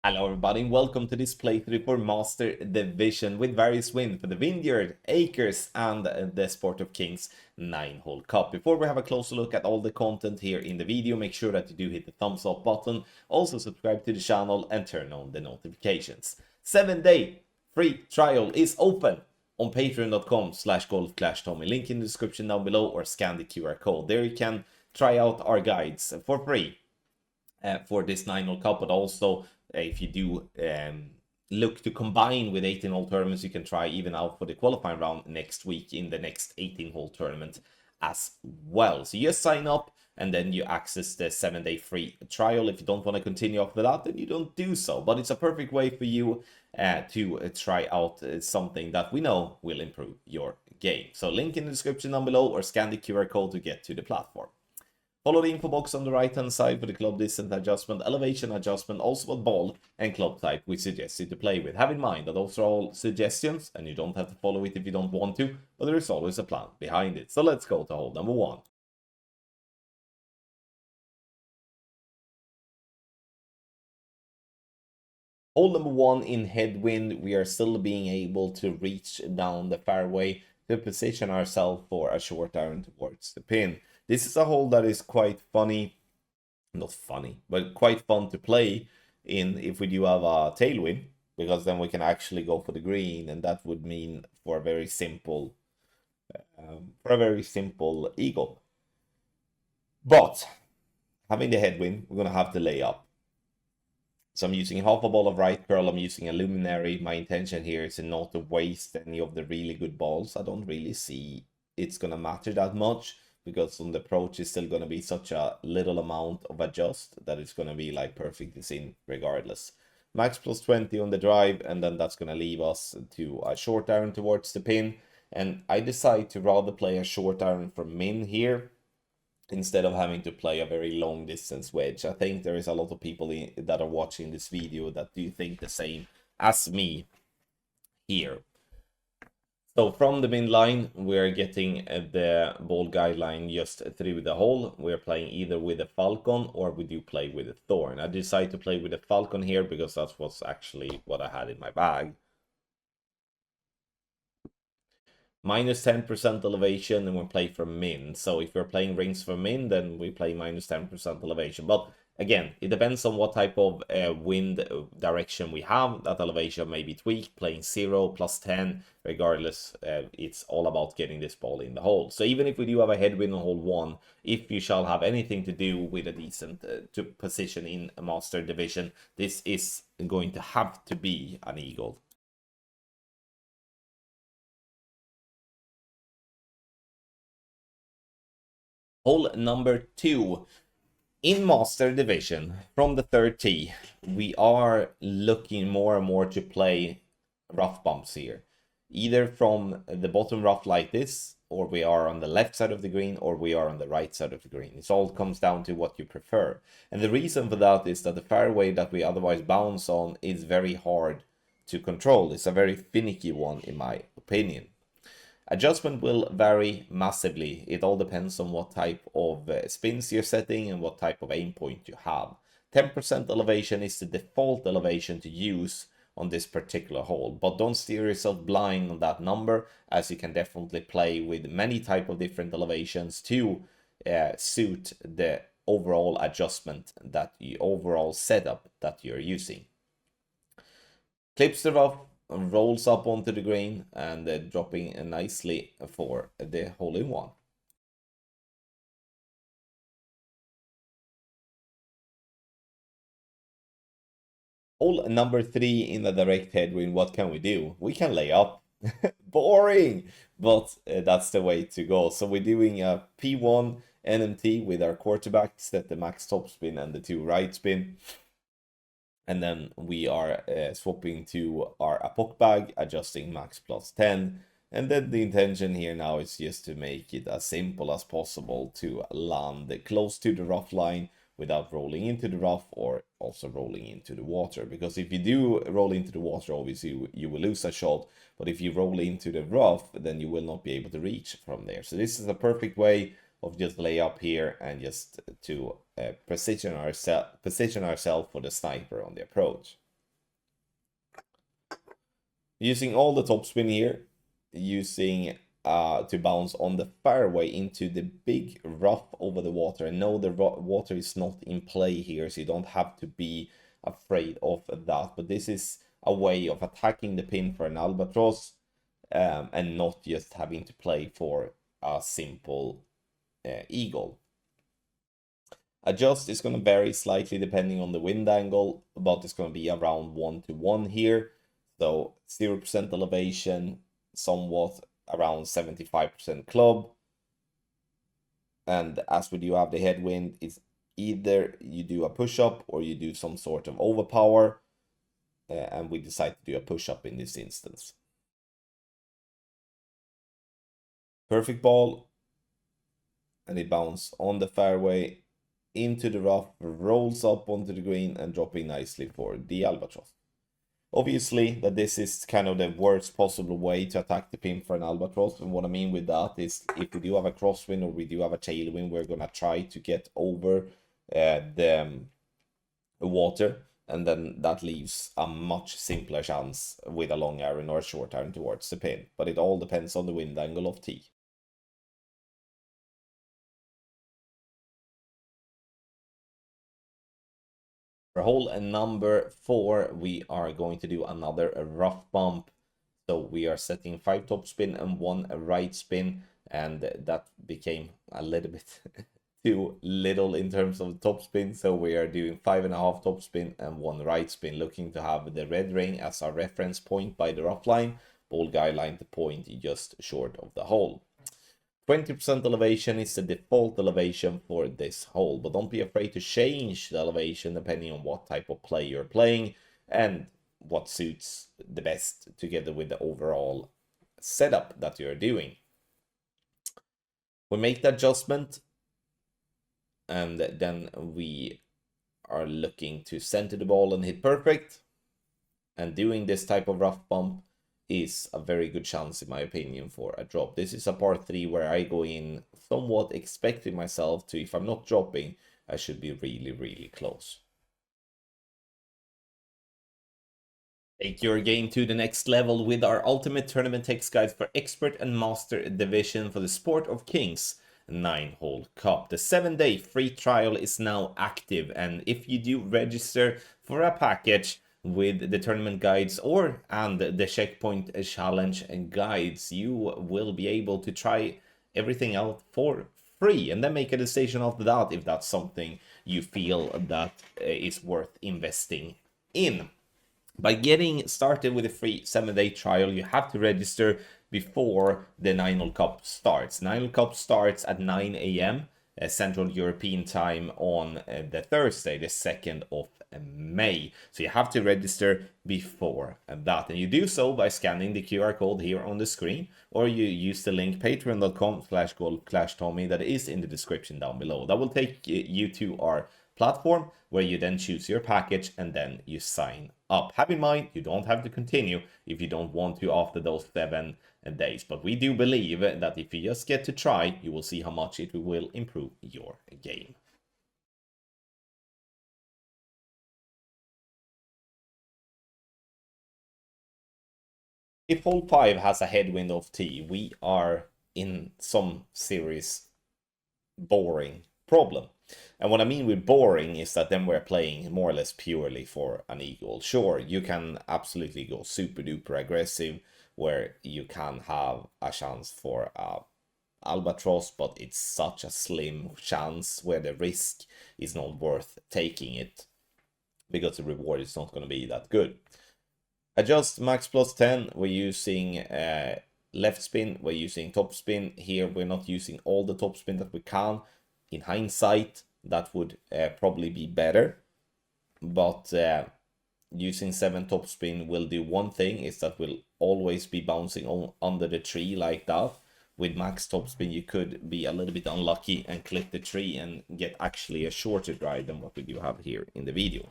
Hello everybody and welcome to this playthrough for Master Division with various wins for the Vineyard, Acres and the Sport of Kings 9-hole cup. Before we have a closer look at all the content here in the video, make sure that you do hit the thumbs up button, also subscribe to the channel and turn on the notifications. 7-day free trial is open on patreon.com/golfclashtommy. Link in the description down below or scan the QR code. There you can try out our guides for free. For this 9-hole cup, but also if you do look to combine with 18-hole tournaments, you can try even out for the qualifying round next week in the next 18-hole tournament as well. So you just sign up and then you access the 7-day free trial. If you don't want to continue after that, then you don't do so. But it's a perfect way for you to try out something that we know will improve your game. So link in the description down below or scan the QR code to get to the platform. Follow the info box on the right hand side for the club distance adjustment, elevation adjustment, also what ball and club type we suggest you to play with. Have in mind that those are all suggestions and you don't have to follow it if you don't want to, but there is always a plan behind it. So let's go to hole number 1. Hole number 1 in headwind, we are still being able to reach down the fairway to position ourselves for a short iron towards the pin. This is a hole that is quite funny, not funny, but quite fun to play in if we do have a tailwind, because then we can actually go for the green, and that would mean for a very simple eagle. But having the headwind, we're gonna have to lay up. So I'm using half a ball of right curl, I'm using a luminary. My intention here is not to waste any of the really good balls. I don't really see it's gonna matter that much, because on the approach is still going to be such a little amount of adjust that it's going to be like perfectly seen regardless. Max plus 20 on the drive, and then that's going to leave us to a short iron towards the pin. And I decide to rather play a short iron from min here instead of having to play a very long distance wedge. I think there is a lot of people that are watching this video that do think the same as me here. So from the min line, we're getting the ball guideline just through the hole. We're playing either with a falcon or we do play with a thorn. I decided to play with a falcon here because that was actually what I had in my bag. Minus 10% elevation, and we play from min. So if we're playing rings from min, then we play minus 10% elevation. But again, it depends on what type of wind direction we have. That elevation may be tweaked, playing 0, plus 10. Regardless, it's all about getting this ball in the hole. So even if we do have a headwind on hole 1, if you shall have anything to do with a decent position in a Master Division, this is going to have to be an eagle. Hole number 2. In Master Division, from the third tee, we are looking more and more to play rough bumps here. Either from the bottom rough like this, or we are on the left side of the green, or we are on the right side of the green. It all comes down to what you prefer. And the reason for that is that the fairway that we otherwise bounce on is very hard to control. It's a very finicky one, in my opinion. Adjustment will vary massively. It all depends on what type of spins you're setting and what type of aim point you have. 10% elevation is the default elevation to use on this particular hole, but don't steer yourself blind on that number, as you can definitely play with many type of different elevations to suit the overall adjustment, that the overall setup that you're using. Clips the rough, rolls up onto the green, and dropping nicely for the hole-in-one. Hole number 3 in the direct headwind, what can we do? We can lay up. Boring! But that's the way to go. So we're doing a P1 NMT with our quarterback, set the max top spin and the 2 right spin. And then we are swapping to our APOC bag, adjusting max plus 10. And then the intention here now is just to make it as simple as possible to land close to the rough line without rolling into the rough or also rolling into the water. Because if you do roll into the water, obviously you will lose a shot. But if you roll into the rough, then you will not be able to reach from there. So this is a perfect way of just lay up here and just to position ourselves for the sniper on the approach. Using all the topspin here, using to bounce on the fairway into the big rough over the water. And no, the water is not in play here, so you don't have to be afraid of that. But this is a way of attacking the pin for an albatross, and not just having to play for a simple eagle. Adjust is going to vary slightly depending on the wind angle, but it's going to be around 1 to 1 here. So 0% elevation, somewhat around 75% club. And as we do have the headwind, it's either you do a push-up or you do some sort of overpower. And we decide to do a push-up in this instance. Perfect ball. And it bounces on the fairway into the rough, rolls up onto the green and dropping nicely for the albatross. Obviously, that this is kind of the worst possible way to attack the pin for an albatross. And what I mean with that is if we do have a crosswind or we do have a tailwind, we're going to try to get over the water. And then that leaves a much simpler chance with a long iron or a short iron towards the pin. But it all depends on the wind angle of tee. For hole number 4, we are going to do another rough bump. So we are setting 5 topspin and 1 right spin, and that became a little bit too little in terms of topspin. So we are doing 5.5 topspin and 1 right spin, looking to have the red ring as our reference point by the rough line. Ball guideline to point just short of the hole. 20% elevation is the default elevation for this hole, but don't be afraid to change the elevation depending on what type of play you're playing and what suits the best together with the overall setup that you're doing. We make the adjustment and then we are looking to center the ball and hit perfect. And doing this type of rough bump is a very good chance, in my opinion, for a drop. This is a par 3 where I go in somewhat expecting myself to, if I'm not dropping, I should be really, really close. Take your game to the next level with our ultimate tournament text guide for expert and master division for the Sport of Kings 9-hole cup. The 7-day free trial is now active, and if you do register for a package with the tournament guides and the checkpoint challenge and guides, you will be able to try everything out for free and then make a decision after that if that's something you feel that is worth investing in. By getting started with a free 7-day trial, you have to register before the 9-hole cup starts. 9-hole cup starts at 9 a.m. Central European time on the Thursday, the 2nd of May. So you have to register before that. And you do so by scanning the QR code here on the screen, or you use the link patreon.com/golf-tommy that is in the description down below. That will take you to our platform where you then choose your package and then you sign up. Have in mind, you don't have to continue if you don't want to after those 7 days. But we do believe that if you just get to try, you will see how much it will improve your game. If hole 5 has a headwind of tee, we are in some serious boring problem. And what I mean with boring is that then we're playing more or less purely for an eagle. Sure, you can absolutely go super duper aggressive where you can have a chance for a albatross, but it's such a slim chance where the risk is not worth taking it because the reward is not going to be that good. Adjust max plus 10, we're using left spin, we're using top spin. Here we're not using all the top spin that we can. In hindsight, that would probably be better, but using 7 top spin will do one thing, is that will always be bouncing on under the tree like that. With max top spin, you could be a little bit unlucky and clip the tree and get actually a shorter drive than what we do have here in the video.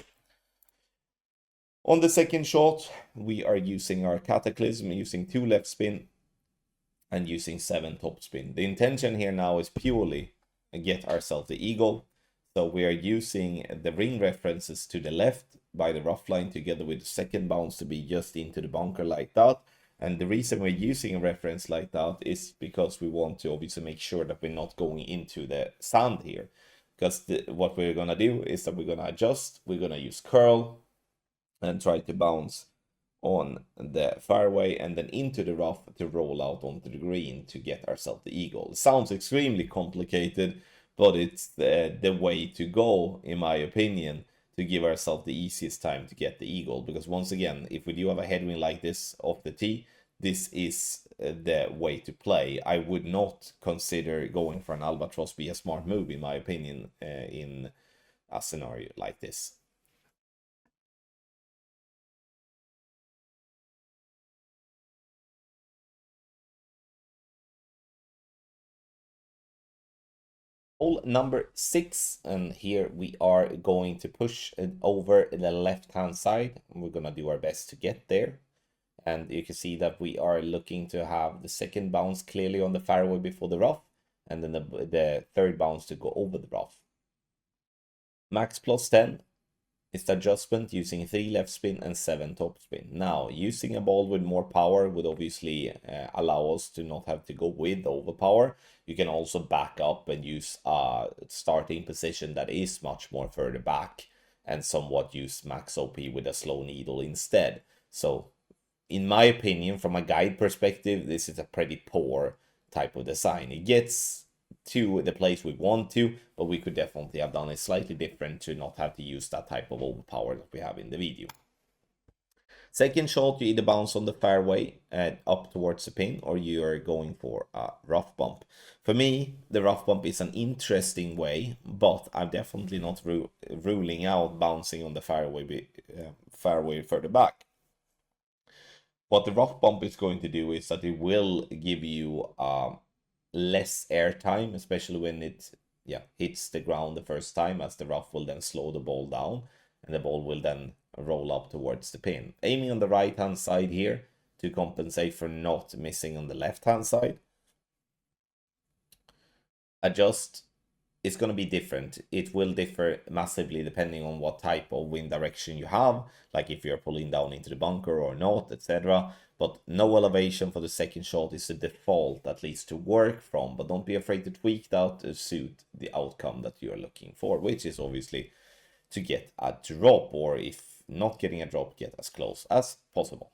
On the second shot, we are using our cataclysm, using 2 left spin and using 7 top spin. The intention here now is purely get ourselves the eagle. So we are using the ring references to the left by the rough line together with the second bounce to be just into the bunker like that. And the reason we're using a reference like that is because we want to obviously make sure that we're not going into the sand here. Because what we're going to do is that we're going to adjust, we're going to use curl and try to bounce on the fairway and then into the rough to roll out onto the green to get ourselves the eagle. It sounds extremely complicated, but it's the way to go, in my opinion, to give ourselves the easiest time to get the eagle. Because once again, if we do have a headwind like this off the tee, this is the way to play. I would not consider going for an albatross be a smart move, in my opinion, in a scenario like this. Hole number 6, and here we are going to push it over the left hand side. We're gonna do our best to get there, and you can see that we are looking to have the second bounce clearly on the fairway before the rough, and then the third bounce to go over the rough. Max plus 10 is the adjustment using 3 left spin and 7 top spin. Now, using a ball with more power would obviously allow us to not have to go with overpower. You can also back up and use a starting position that is much more further back and somewhat use max OP with a slow needle instead. So, in my opinion, from a guide perspective, this is a pretty poor type of design. It gets to the place we want to, but we could definitely have done it slightly different to not have to use that type of overpower that we have in the video. Second shot, you either bounce on the fairway up towards the pin, or you are going for a rough bump. For me, the rough bump is an interesting way, but I'm definitely not ruling out bouncing on the fairway further back. What the rough bump is going to do is that it will give you less air time, especially when it hits the ground the first time, as the rough will then slow the ball down and the ball will then roll up towards the pin. Aiming on the right hand side here to compensate for not missing on the left hand side. Adjust is going to be different. It will differ massively depending on what type of wind direction you have, like if you're pulling down into the bunker or not, etc. But no elevation for the second shot is the default, at least to work from. But don't be afraid to tweak that to suit the outcome that you're looking for, which is obviously to get a drop, or if not getting a drop, get as close as possible.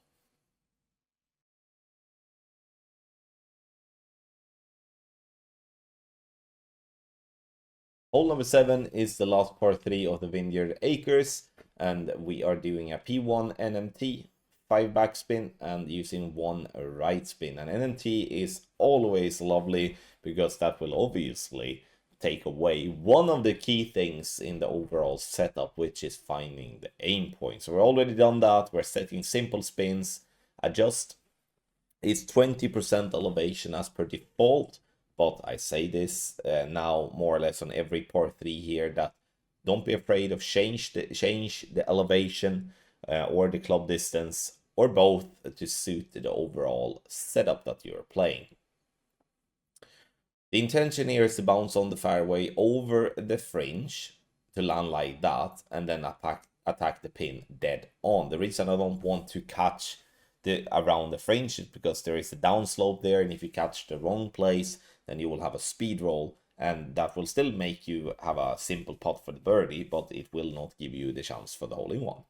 Hole number 7 is the last par 3 of the Vineyard Acres, and we are doing a P1 NMT, 5 backspin, and using 1 right spin. And NMT is always lovely because that will obviously take away one of the key things in the overall setup, which is finding the aim point. So we're already done that. We're setting simple spins. Adjust is 20% elevation as per default. But I say this now more or less on every par 3 here, that don't be afraid of change the elevation or the club distance, or both, to suit the overall setup that you're playing. The intention here is to bounce on the fairway over the fringe to land like that, and then attack the pin dead on. The reason I don't want to catch around the fringe is because there is a downslope there, and if you catch the wrong place, then you will have a speed roll, and that will still make you have a simple putt for the birdie, but it will not give you the chance for the hole-in-one.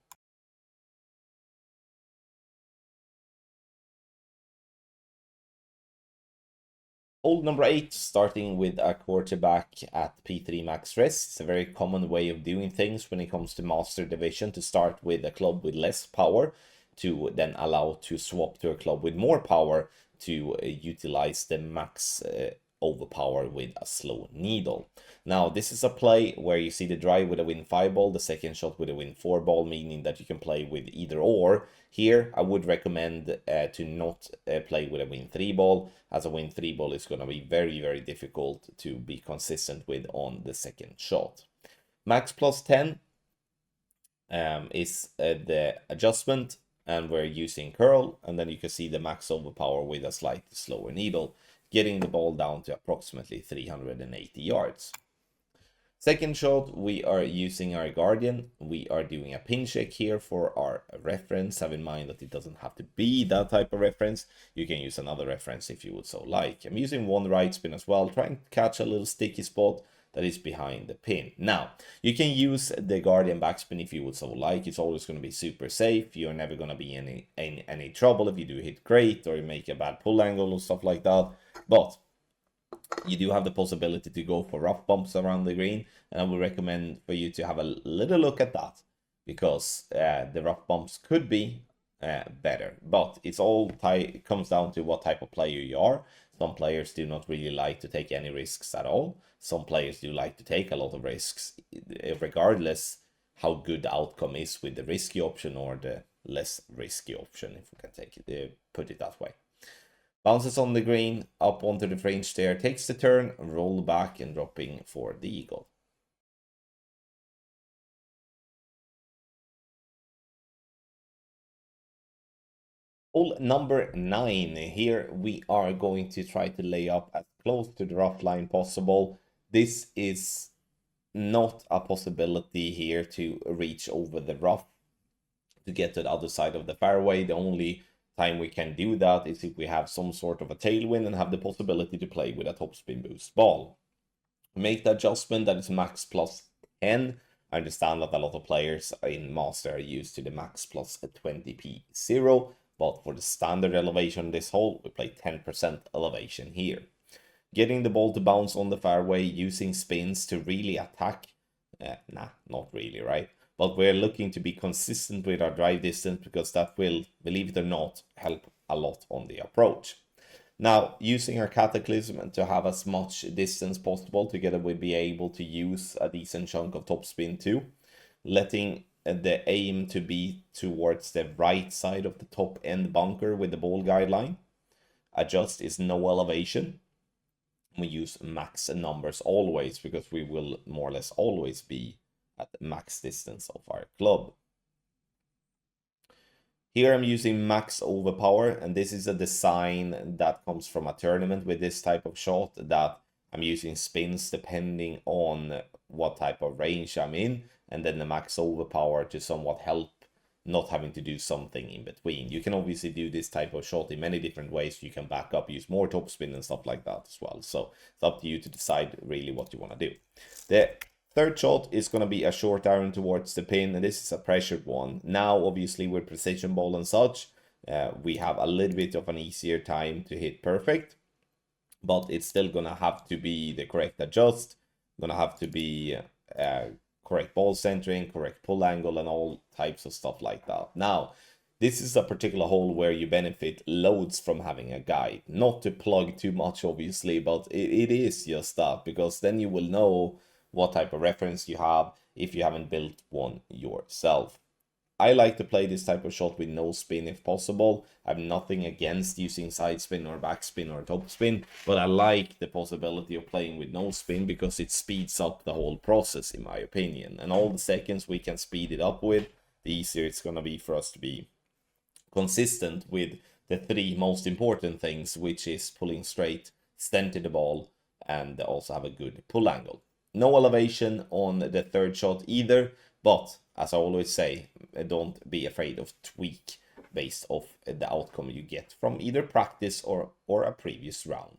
Hole number 8, starting with a quarterback at P3 max rest. It's a very common way of doing things when it comes to Master Division, to start with a club with less power, to then allow to swap to a club with more power to utilize the max overpower with a slow needle. Now, this is a play where you see the drive with a win 5 ball, the second shot with a win 4 ball, meaning that you can play with either or. Here, I would recommend to not play with a win 3 ball, as a win 3 ball is going to be very, very difficult to be consistent with on the second shot. Max plus 10 is the adjustment, and we're using curl, and then you can see the max overpower with a slightly slower needle, getting the ball down to approximately 380 yards. Second shot, we are using our Guardian. We are doing a pin check here for our reference. Have in mind that it doesn't have to be that type of reference. You can use another reference if you would so like. I'm using one right spin as well, trying to catch a little sticky spot that is behind the pin. Now, you can use the Guardian backspin if you would so like. It's always going to be super safe. You're never going to be in any trouble if you do hit great or you make a bad pull angle or stuff like that. But you do have the possibility to go for rough bumps around the green, and I would recommend for you to have a little look at that, because the rough bumps could be better. But it comes down to what type of player you are. Some players do not really like to take any risks at all. Some players do like to take a lot of risks, regardless how good the outcome is with the risky option or the less risky option, if we can put it that way. Bounces on the green, up onto the fringe there, takes the turn, roll back and dropping for the eagle. Hole number 9. Here we are going to try to lay up as close to the rough line possible. This is not a possibility here to reach over the rough to get to the other side of the fairway. The only time we can do that is if we have some sort of a tailwind and have the possibility to play with a topspin boost ball. Make the adjustment that is max plus 10. I understand that a lot of players in Master are used to the max plus 20p0, but for the standard elevation this hole, we play 10% elevation here. Getting the ball to bounce on the fairway, using spins to really attack. Not really, right? But we're looking to be consistent with our drive distance, because that will, believe it or not, help a lot on the approach. Now, using our Cataclysm to have as much distance possible, together we'll be able to use a decent chunk of topspin too. Letting the aim to be towards the right side of the top end bunker with the ball guideline. Adjust is no elevation. We use max numbers always, because we will more or less always be at the max distance of our club. Here I'm using max overpower, and this is a design that comes from a tournament with this type of shot, that I'm using spins depending on what type of range I'm in, and then the max overpower to somewhat help not having to do something in between. You can obviously do this type of shot in many different ways. You can back up, use more topspin and stuff like that as well. So it's up to you to decide really what you want to do. The third shot is going to be a short iron towards the pin, and this is a pressured one. Now, obviously, with precision ball and such, we have a little bit of an easier time to hit perfect, but it's still going to have to be the correct adjust, going to have to be correct ball centering, correct pull angle, and all types of stuff like that. Now, this is a particular hole where you benefit loads from having a guide. Not to plug too much, obviously, but it is just that, because then you will know what type of reference you have if you haven't built one yourself. I like to play this type of shot with no spin if possible. I have nothing against using side spin or backspin or topspin, but I like the possibility of playing with no spin, because it speeds up the whole process, in my opinion. And all the seconds we can speed it up with, the easier it's going to be for us to be consistent with the 3 most important things, which is pulling straight, center the ball, and also have a good pull angle. No elevation on the third shot either, but as I always say, don't be afraid of tweak based off the outcome you get from either practice or a previous round.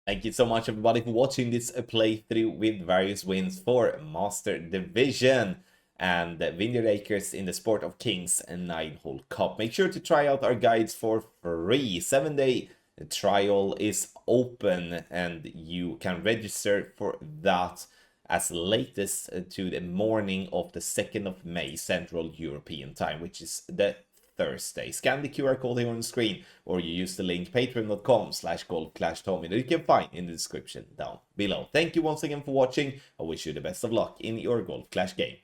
Thank you so much, everybody, for watching this playthrough with various wins for Master Division and Vineyard Acres in the Sport of Kings 9-hole cup. Make sure to try out our guides for free. 7-day trial is open, and you can register for that as latest to the morning of the 2nd of May Central European Time, which is the Thursday. Scan the QR code here on the screen, or you use the link patreon.com/golfclashtommy that you can find in the description down below. Thank you once again for watching. I wish you the best of luck in your Golf Clash game.